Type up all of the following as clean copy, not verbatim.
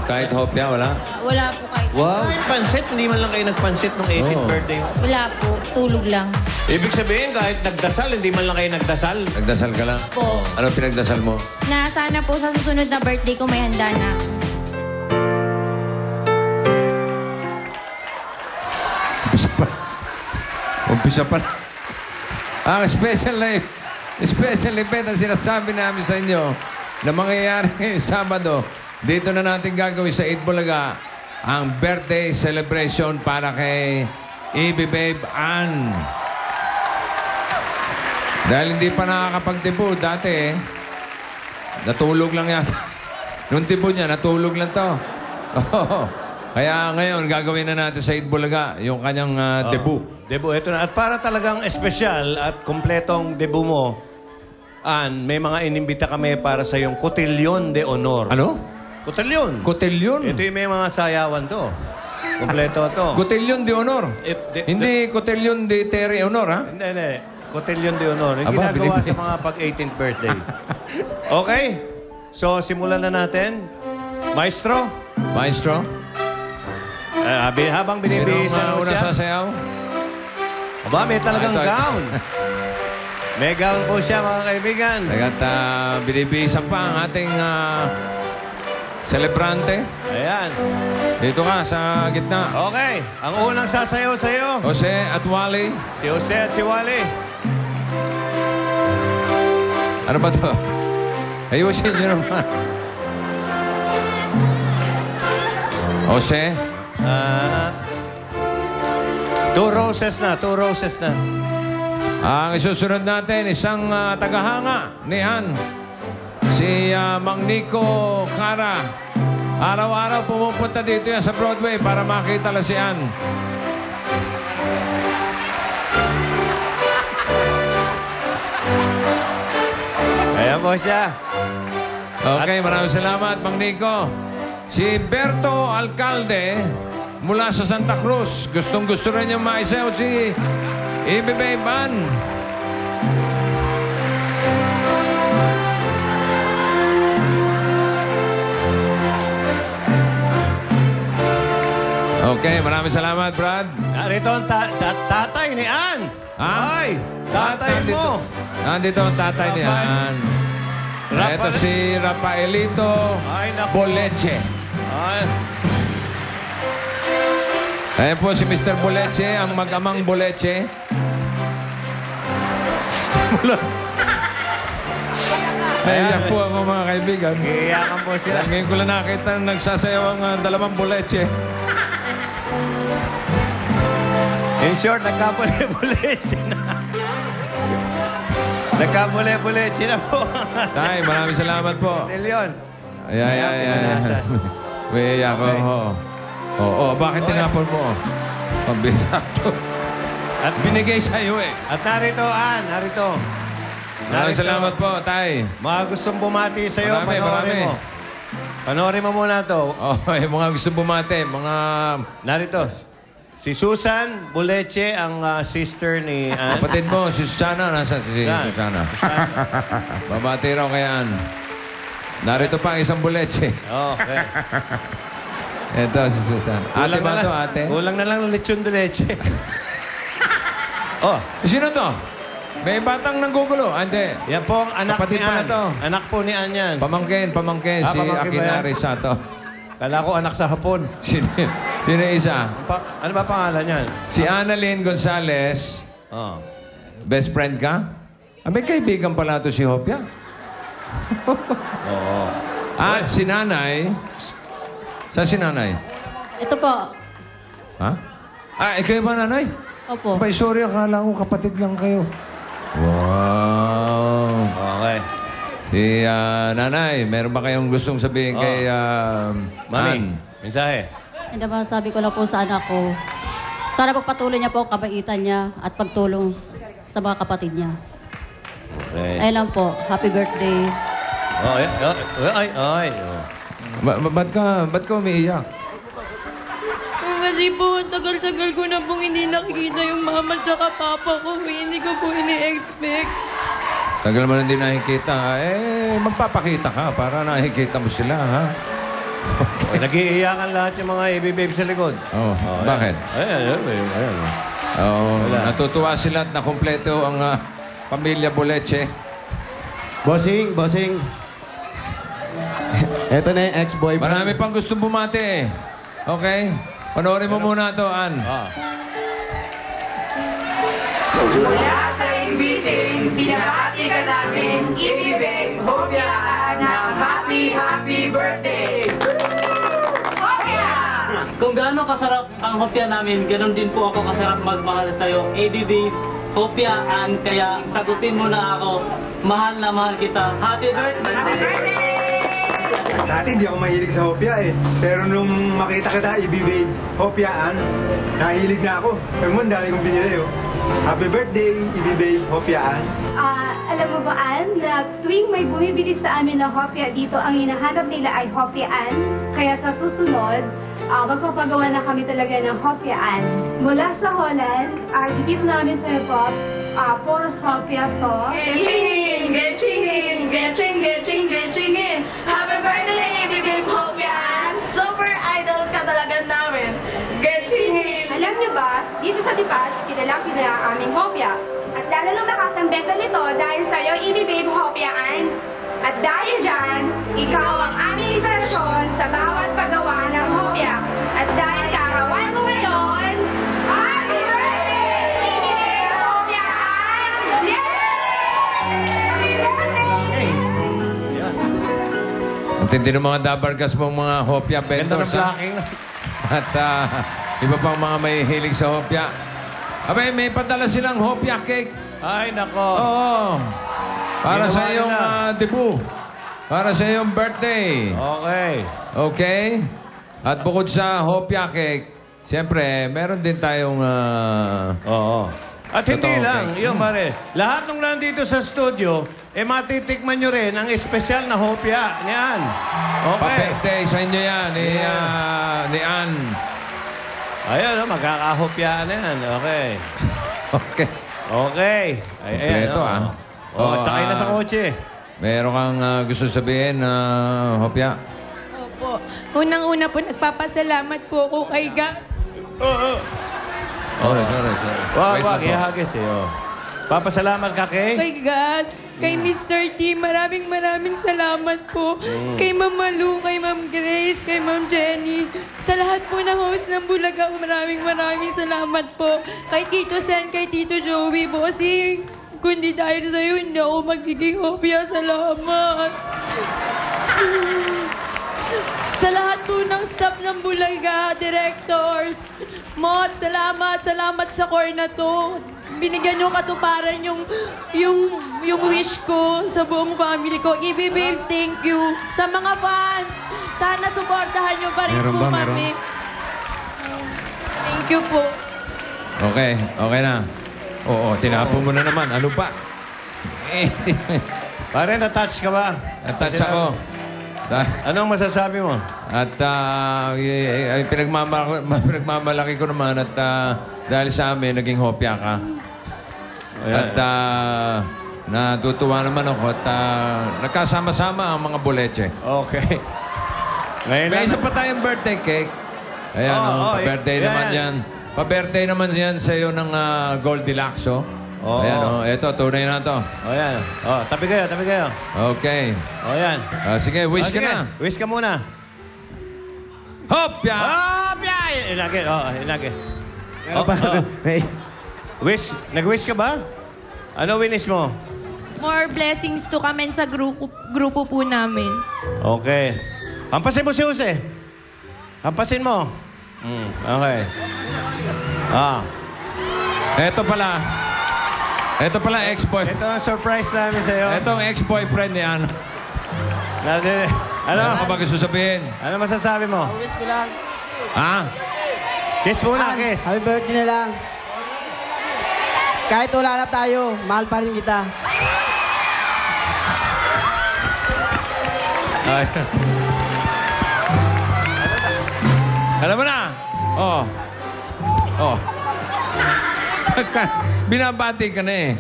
Kahit hopya, wala? Wala po kahit. Wow, pansit. Hindi man lang kayo nagpansit nung 18th Oo. birthday mo. Wala po. Tulog lang. Ibig sabihin, kahit nagdasal, hindi man lang kayo nagdasal. Nagdasal ka lang? Po. Ano pinagdasal mo? Na sana po sa susunod na birthday ko may handa na. Umpisa pa. Umpisa pa. Ang special event ang sinasabi namin sa inyo na mangyayari ngayong Sabado. Dito na natin gagawin sa 8 Bulaga ang birthday celebration para kay Ibi Babe Ann. Dahil hindi pa nakakapag-debut dati natulog lang yata. Nung debut niya, natulog lang to. Kaya ngayon, gagawin na natin sa 8 Bulaga yung kanyang debut. Debut, ito na. At para talagang espesyal at kompletong debut mo, Ann, may mga inimbita kami para sa yung Cotillion de Honor. Ano? Cotillion. Cotillion? Ito yung may mga sayawan to. Kompleto to. Cotillion de Honor. Hindi Cotillion de Terre Honor, ha? Hindi. Cotillion de Honor. Yung Aba, ginagawa bilinis. sa mga pag-18th birthday. Okay? So, simulan na natin. Maestro, Maestro? habang Sino binibihisa ang una siya. sasayaw? Aba, may talagang Ito. gown. May gown po siya, mga kaibigan. At binibisan pa ang ating celebrante. Ayan. Dito ka sa gitna. Okay. Ang unang sasayaw sa'yo, Jose at Wally. si Jose at si Wally. Ano ba to? Ayusin nyo naman. Jose? Two roses na. Ang isusunod natin, isang tagahanga ni Ann. Si Mang Nico Cara. Araw-araw pumupunta dito yan sa Broadway para makita lang si Ann. Ayan po siya. Okay, maraming salamat, Mang Nico. Si Berto Alcalde mula sa Santa Cruz. Gustong-gusto rin niyang maisayaw si Ibi Babe Ann. Okay, maraming salamat, Brad. Narito ang tatay ni Ann. Ha? Ay, tatay mo. Nandito ang tatay ni Ann. Ito si Rafaelito Ay, naku. Boleche. Ay, Ayan po si Mr. Boleche, ang mag-amang Boleche. Naiyak po ako, mga kaibigan. iiyakan po sila. Ngayon ko lang nakita na nagsasayaw ang dalawang Boleche. In short, nagkapule-buleche na. Nagkapule-buleche na po. Tay, maraming salamat po. Leon. Ay. May iyak ko. Oo, bakit tinapon mo? Pambira to. At Binigay sa'yo eh. At narito, Ann, narito. Maraming salamat po, Tay. Mga gustong bumati sa'yo, Marami. panoorin mo. Panoorin mo muna to. Oh, yung mga gusto bumate, mga... Narito. Si Susan Buleche, ang sister ni Ann. Kapatid mo, si Susana. Nasa si Yan. Susana? Babati raw kay Ann. Narito pa ang isang Boleche. Okay. Ito si Susana. Ate ba to, ate? Kulang na lang ng lechon de leche. Oh, Sino to? May batang nanggugulo. Hindi. yan po ang anak Kapatid ni pala Ann. to. Anak po ni Ann yan. Pamangkin. Ah, Si pamangkin ba yan? Akinari Sato. Kala ko anak sa hapon. Sino isa? Ano ba pangalan yan? Si Annalyn Gonzales. Oh. Best friend ka? May kaibigan pala to si Hopia. Oo. At si Nanay. Saan si Nanay? Ito po. Ha? Ikaw ba, Nanay? Opo. Abay, sorry. Akala ko kapatid lang kayo. Wow. Okay. Si Nanay, meron ba kayong gustong sabihin kay Mami, Ann? mensahe. And naman sabi ko lang po sa anak ko, sana pagpatuloy niya po ang kabaitan niya at pagtulong sa mga kapatid niya. Okay. Ayun lang po. Happy birthday. Oh, ay. Oh. Ba't ka umiiyak? Kasi po, tagal-tagal ko na pong hindi nakikita yung mama at papa ko. Hindi ko po ini-expect. Tagal mo na hindi nakikita. Magpapakita ka para nakikita mo sila, ha? Nag-iiyakan lahat yung mga baby sa likod. Oh, bakit? Ayan. Oh, Wala. natutuwa sila at nakumpleto ang pamilya Boleche. Bossing. Ito na yung ex-boyfriend. Marami pang gusto bumati. Okay? Panoorin mo muna to, Ann. Mula sa imbiting, binabati ka namin, ibibig, hopyaan ng happy birthday! Hopya! Kung gaano kasarap ang hopya namin, ganun din po ako kasarap magmahal sa'yo. ABB, hopyaan, kaya sagutin mo na ako. Mahal na mahal kita. Happy birthday! Happy birthday! Dati hindi ako mahilig sa hopya eh. Pero nung makita kita, ibibig, hopyaan, nahilig na ako. Pero mo, ang dami kong binili oh. Happy birthday, ibibig, hopyaan. Alam mo ba, Ann, na tuwing may bumibili sa amin ng hopya dito, ang hinahanap nila ay hopyaan. Kaya sa susunod, magpapagawa na kami talaga ng hopyaan. Mula sa Holland, dito namin sa Pop, Poros Hopya to. Getchingin! Happy birthday, bibig hopyaan! Super idol ka talaga namin! Getchingin! Alam niyo ba, dito sa Dipas, kilalang ang aming hopya. At lalo lang nakasambeta nito dahil sa'yo, Babe Hopyaan. At dahil dyan, ikaw ang aming inspirasyon sa bawat paggawa ng hopya. At dahil kaarawan mo ngayon, Happy Birthday, Babe Hopyaan! Yay! Happy birthday! Ang tindi ng mga dabargas mong mga hopya Ganda ng vendors, ha? blocking. At iba pang mga may hilig sa hopya. Abay, may padala silang hopya cake. Ay, nako. Oo. Para Ginawa sa iyong nila. debut. Para sa iyong birthday. Okay. Okay? At bukod sa hopya cake, siyempre, meron din tayong... Oo. At hindi Totoo, lang, okay. yun pare. Lahat ng nandito sa studio, matitikman nyo rin ang espesyal na hopya. Yan. Okay. pa-birthday sa inyo yan ni Ann. Ayun, magkakahopyaan na yan. Okay. Okay. Okay. Ayan, Kompleto, ah. Sakay na sa kotse. Meron kang gusto sabihin na hopya? Opo. Unang-una po, nagpapasalamat po ako kay Gab. Sorry. Wait Wag, lang po. ihagis eh. Oh. Papasalamat ka kay? Kay God, kay Mr. T, maraming salamat po. Kay Ma'am Malu, kay Ma'am Grace, kay Ma'am Jenny. Sa lahat po na host ng Bulaga, maraming salamat po. Kay Tito Sen, kay Tito Joey, bossing. Kundi dahil sa'yo, hindi ako magiging hopya. Salamat. Sa lahat po ng staff ng Bulaga, directors, Mot, salamat sa core na to. Binigyan nyo katuparan yung wish ko sa buong family ko. EB Babes, thank you. Sa mga fans, sana suportahan nyo pa rin po kami. Thank you po. Okay na. Oo, tinapon mo na naman. Ano pa? Pare, na-touch ka ba? Natouch ako. Anong masasabi mo? At pinagmamalaki ko naman at dahil sa amin, naging hopya ka. Ayan. At natutuwa naman ako at nagkasama-sama ang mga boleche. Okay. Ngayon May lang. isa pa tayong birthday cake. Ayan, pa-birthday yan. naman yan. Pa-birthday naman yan sa iyo ng Goldilocks, oh. Oo. Ayan, eto, tunay na to. O yan. O, tabi kayo. Okay. O yan. Sige, wish ka Sige, na. Wish ka muna. Hopya! Hopya! Inagin. Inagin. Wish? Nag-wish ka ba? Ano winish mo? More blessings to kami sa grupo po namin. Okay. Hampasin mo si Jose. Hampasin mo. Okay. Ito pala, ex-boy. Ito ang surprise namin sa'yo. Ito ang ex-boyfriend ni Ano. Ano? Ano ka ba gusto sabihin? Ano masasabi mo? Wish ko lang. Ha? Kiss muna, kiss. Happy birthday na lang. Kahit wala na tayo, mahal pa rin kita. Ay. Alam mo na? Oh. Binabati ka na eh.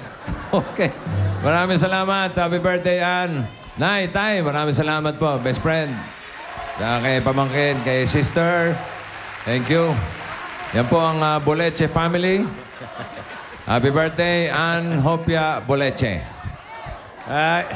Okay. Maraming salamat. Happy birthday, Ann. Nay, Tay, maraming salamat po. Best friend. Kay pamangkin, kay sister. Thank you. Yan po ang Boleche family. Happy birthday, Ann Hopia Boleche. And,